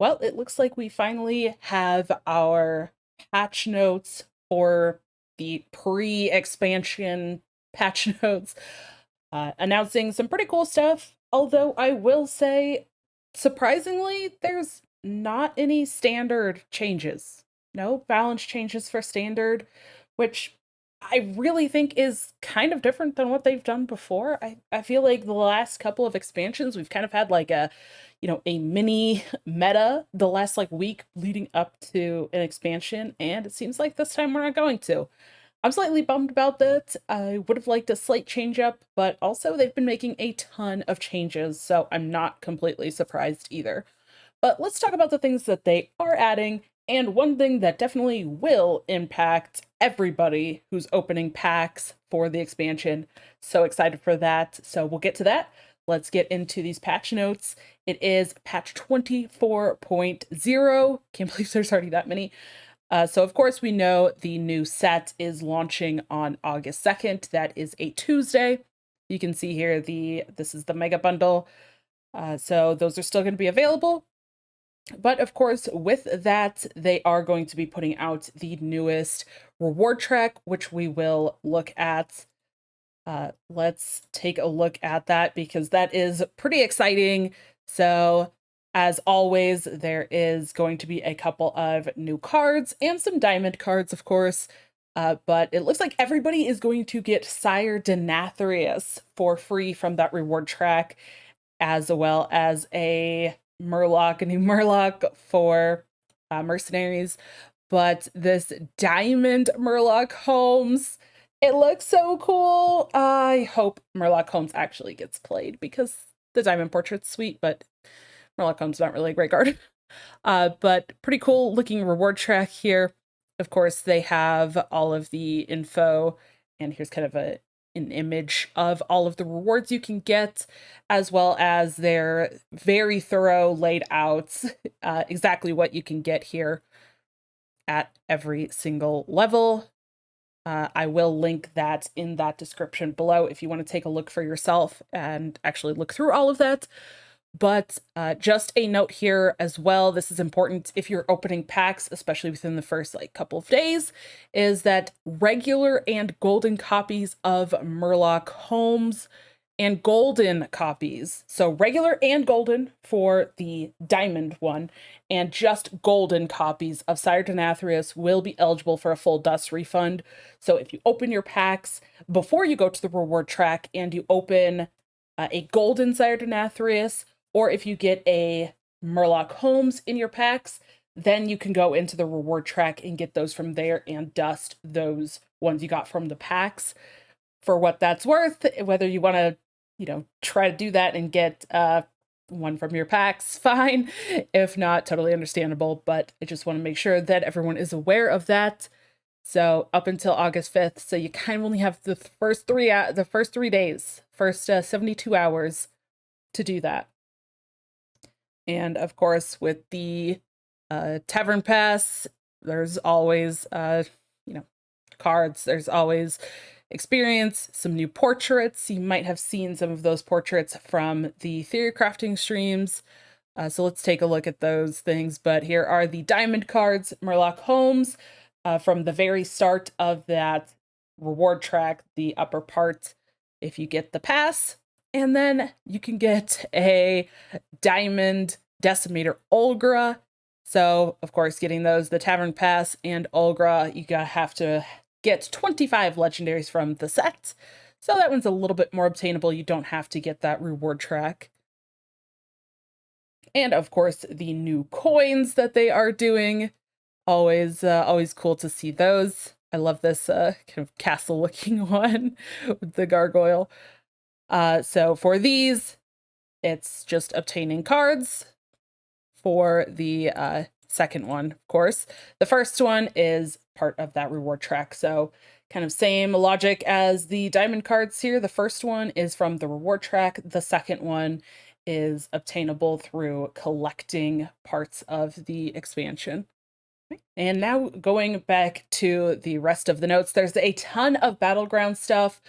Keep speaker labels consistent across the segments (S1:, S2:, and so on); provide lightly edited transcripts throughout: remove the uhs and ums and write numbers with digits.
S1: Well, it looks like we finally have our patch notes for the pre-expansion patch notes, announcing some pretty cool stuff. Although I will say, surprisingly, there's not any standard changes. No balance changes for standard, which I really think is kind of different than what they've done before. I feel like the last couple of expansions, we've kind of had like a mini meta the last like week leading up to an expansion, and it seems like this time we're not going to. I'm slightly bummed about that. I would have liked a slight change up, but also they've been making a ton of changes, so I'm not completely surprised either. But let's talk about the things that they are adding, and one thing that definitely will impact everybody who's opening packs for the expansion. So excited for that. So we'll get to that. Let's get into these patch notes. It is patch 24.0. Can't believe there's already that many. So of course we know the new set is launching on August 2nd. That is a Tuesday. You can see here this is the mega bundle. So those are still going to be available. But of course, with that, they are going to be putting out the newest reward track, which we will look at. Let's take a look at that because that is pretty exciting. So as always, there is going to be a couple of new cards and some diamond cards, of course. But it looks like everybody is going to get Sire Denathrius for free from that reward track, as well as a new Murloc for mercenaries. But this Diamond Murloc Holmes, it looks so cool. I hope Murloc Holmes actually gets played because the Diamond Portrait's sweet, but Murloc Holmes not really a great card. But pretty cool looking reward track here. Of course, they have all of the info, and here's kind of an image of all of the rewards you can get, as well as their very thorough laid out exactly what you can get here at every single level. I will link that in that description below if you want to take a look for yourself and actually look through all of that. But just a note here as well, this is important if you're opening packs, especially within the first couple of days, is that regular and golden copies of Murloc Holmes and golden copies, so regular and golden for the diamond one, and just golden copies of Sire Denathrius will be eligible for a full dust refund. So if you open your packs before you go to the reward track and you open a golden Sire Denathrius, or if you get a Murloc Holmes in your packs, then you can go into the reward track and get those from there and dust those ones you got from the packs. For what that's worth, whether you want to, try to do that and get one from your packs, fine. If not, totally understandable. But I just want to make sure that everyone is aware of that. So up until August 5th, so you kind of only have the first 3 days, first 72 hours to do that. And of course, with the Tavern Pass, there's always, cards. There's always experience, some new portraits. You might have seen some of those portraits from the theory crafting streams. So let's take a look at those things. But here are the diamond cards, Murloc Holmes, from the very start of that reward track, the upper part, if you get the pass. And then you can get a Diamond Decimator Olgra. So, of course, getting those, the Tavern Pass and Olgra, you have to get 25 legendaries from the set. So that one's a little bit more obtainable. You don't have to get that reward track. And, of course, the new coins that they are doing. Always cool to see those. I love this kind of castle-looking one with the gargoyle. So for these, it's just obtaining cards. For the second one, of course, the first one is part of that reward track. So kind of same logic as the diamond cards here. The first one is from the reward track. The second one is obtainable through collecting parts of the expansion. And now going back to the rest of the notes, there's a ton of Battleground stuff,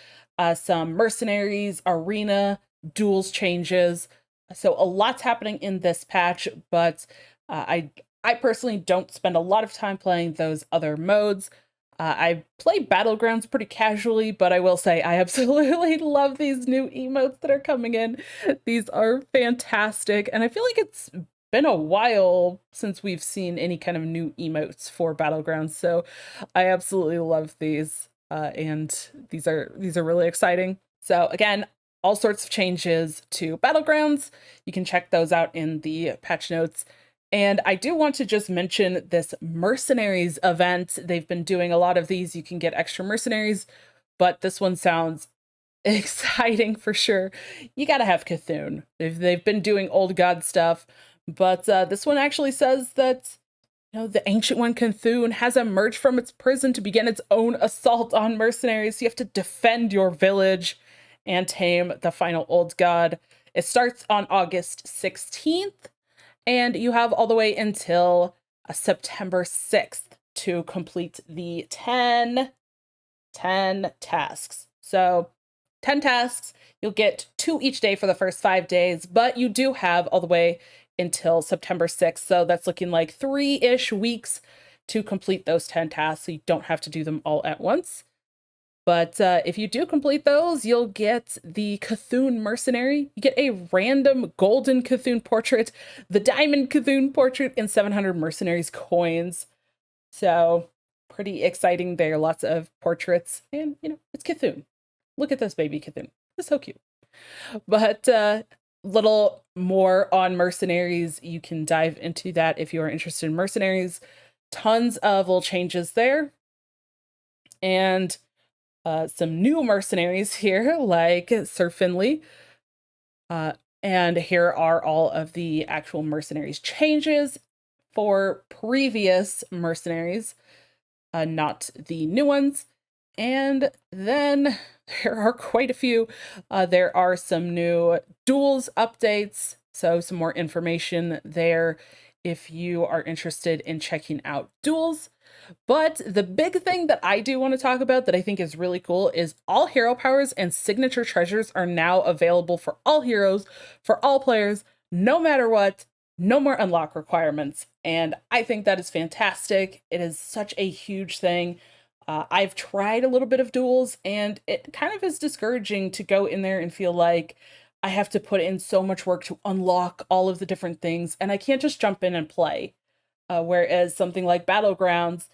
S1: some mercenaries, arena, duels changes. So a lot's happening in this patch, but I personally don't spend a lot of time playing those other modes. I play Battlegrounds pretty casually, but I will say I absolutely love these new emotes that are coming in. These are fantastic, and I feel like it's been a while since we've seen any kind of new emotes for Battlegrounds, so I absolutely love these, and these are really exciting. So again, all sorts of changes to Battlegrounds. You can check those out in the patch notes. And I do want to just mention this Mercenaries event. They've been doing a lot of these. You can get extra mercenaries, but this one sounds exciting for sure. You gotta have Cthulhu. They've been doing old god stuff, but this one actually says that the Ancient One Cthulhu has emerged from its prison to begin its own assault on mercenaries. You have to defend your village and tame the final old god. It starts on August 16th. And you have all the way until September 6th to complete the 10 tasks. So 10 tasks, you'll get 2 each day for the first 5 days, but you do have all the way until September 6th. So that's looking like 3-ish weeks to complete those 10 tasks. So you don't have to do them all at once. But if you do complete those, you'll get the Cthulhu Mercenary. You get a random golden Cthulhu portrait, the diamond Cthulhu portrait, and 700 Mercenaries coins. So pretty exciting there. Lots of portraits. And, it's Cthulhu. Look at this baby Cthulhu. It's so cute. But little more on Mercenaries. You can dive into that if you are interested in Mercenaries. Tons of little changes there. And some new mercenaries here, like Sir Finley. And here are all of the actual mercenaries changes for previous mercenaries, not the new ones. And then there are quite a few. There are some new Duels updates, so some more information there if you are interested in checking out Duels. But the big thing that I do want to talk about that I think is really cool is all hero powers and signature treasures are now available for all heroes, for all players, no matter what, no more unlock requirements. And I think that is fantastic. It is such a huge thing. I've tried a little bit of Duels, and it kind of is discouraging to go in there and feel like I have to put in so much work to unlock all of the different things, and I can't just jump in and play. Whereas something like Battlegrounds,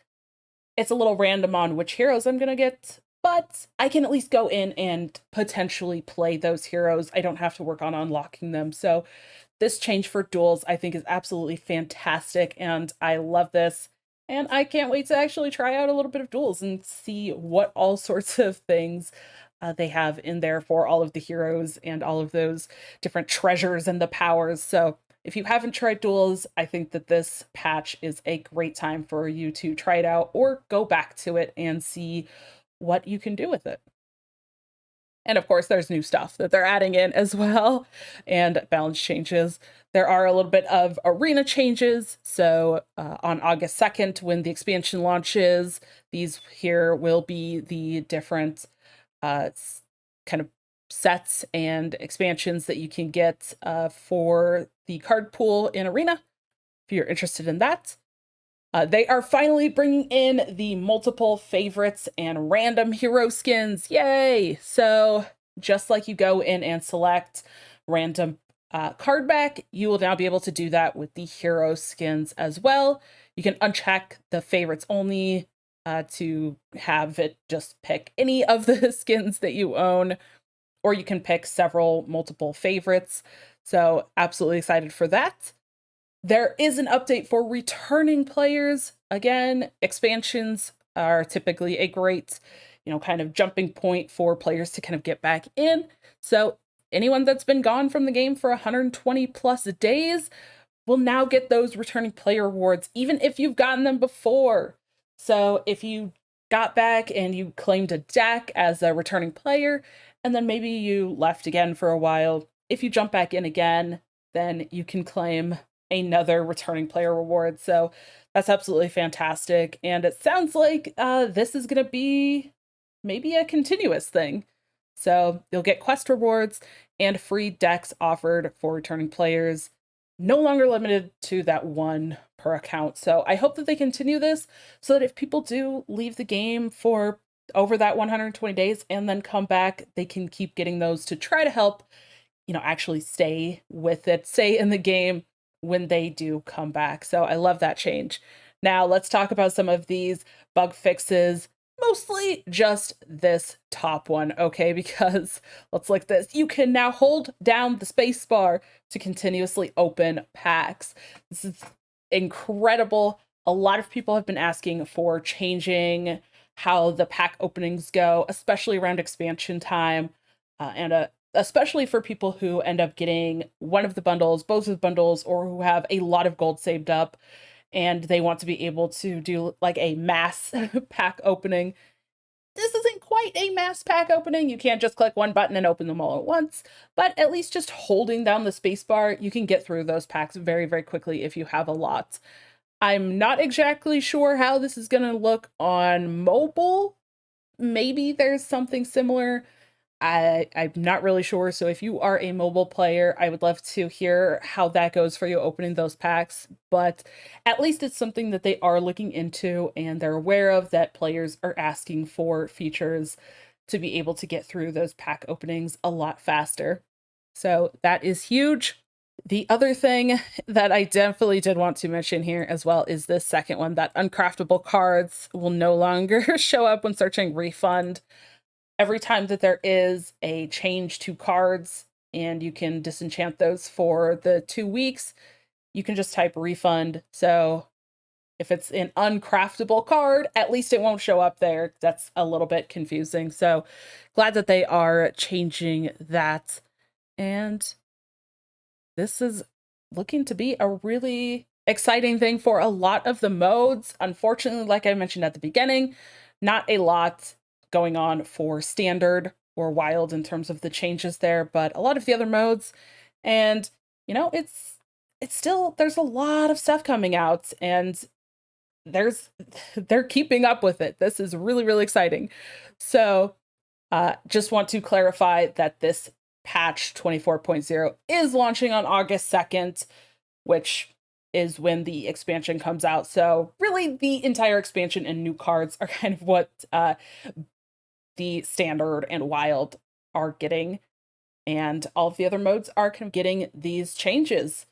S1: it's a little random on which heroes I'm going to get, but I can at least go in and potentially play those heroes. I don't have to work on unlocking them. So this change for Duels, I think, is absolutely fantastic, and I love this. And I can't wait to actually try out a little bit of Duels and see what all sorts of things they have in there for all of the heroes and all of those different treasures and the powers. So if you haven't tried Duels, I think that this patch is a great time for you to try it out or go back to it and see what you can do with it. And of course, there's new stuff that they're adding in as well, and balance changes. There are a little bit of arena changes. So on August 2nd, when the expansion launches, these here will be the different kind of sets and expansions that you can get for the card pool in Arena, if you're interested in that. They are finally bringing in the multiple favorites and random hero skins. Yay! So just like you go in and select random card back, you will now be able to do that with the hero skins as well. You can uncheck the favorites only to have it just pick any of the skins that you own, or you can pick several multiple favorites. So absolutely excited for that. There is an update for returning players. Again, expansions are typically a great, kind of jumping point for players to kind of get back in. So anyone that's been gone from the game for 120 plus days will now get those returning player rewards, even if you've gotten them before. So if you got back and you claimed a deck as a returning player, and then maybe you left again for a while, if you jump back in again, then you can claim another returning player reward. So that's absolutely fantastic. And it sounds like this is going to be maybe a continuous thing. So you'll get quest rewards and free decks offered for returning players. no longer limited to that one per account. So I hope that they continue this so that if people do leave the game for over that 120 days and then come back, they can keep getting those to try to help, actually stay with it, stay in the game when they do come back. So I love that change. Now let's talk about some of these bug fixes, mostly just this top one, okay? Because let's look at this. You can now hold down the space bar to continuously open packs. This is incredible. A lot of people have been asking for changing how the pack openings go, especially around expansion time, and especially for people who end up getting one of the bundles, both of the bundles, or who have a lot of gold saved up and they want to be able to do like a mass pack opening. This isn't quite a mass pack opening. You can't just click one button and open them all at once, but at least just holding down the spacebar, you can get through those packs very, very quickly if you have a lot. I'm not exactly sure how this is going to look on mobile. Maybe there's something similar. I'm not really sure. So if you are a mobile player, I would love to hear how that goes for you opening those packs. But at least it's something that they are looking into and they're aware of, that players are asking for features to be able to get through those pack openings a lot faster. So that is huge. The other thing that I definitely did want to mention here as well is this second one, that uncraftable cards will no longer show up when searching Refund. Every time that there is a change to cards and you can disenchant those for the 2 weeks, you can just type Refund. So if it's an uncraftable card, at least it won't show up there. That's a little bit confusing. So glad that they are changing that. And this is looking to be a really exciting thing for a lot of the modes. Unfortunately, like I mentioned at the beginning, not a lot going on for standard or wild in terms of the changes there, but a lot of the other modes. And it's still, there's a lot of stuff coming out and they're keeping up with it. This is really, really exciting. So just want to clarify that this patch 24.0 is launching on August 2nd, which is when the expansion comes out. So really the entire expansion and new cards are kind of what the standard and wild are getting, and all of the other modes are kind of getting these changes.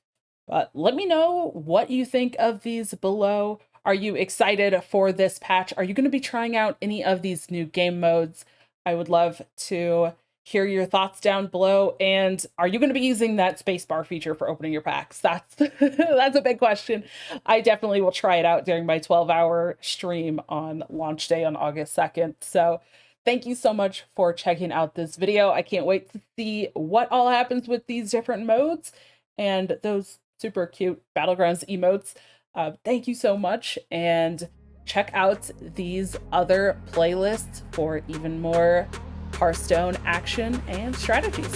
S1: But let me know what you think of these below. Are you excited for this patch? Are you going to be trying out any of these new game modes? I would love to hear your thoughts down below. And are you going to be using that spacebar feature for opening your packs? That's that's a big question. I definitely will try it out during my 12-hour stream on launch day on August 2nd. So thank you so much for checking out this video. I can't wait to see what all happens with these different modes and those super cute Battlegrounds emotes. Thank you so much, and check out these other playlists for even more Hearthstone action and strategies.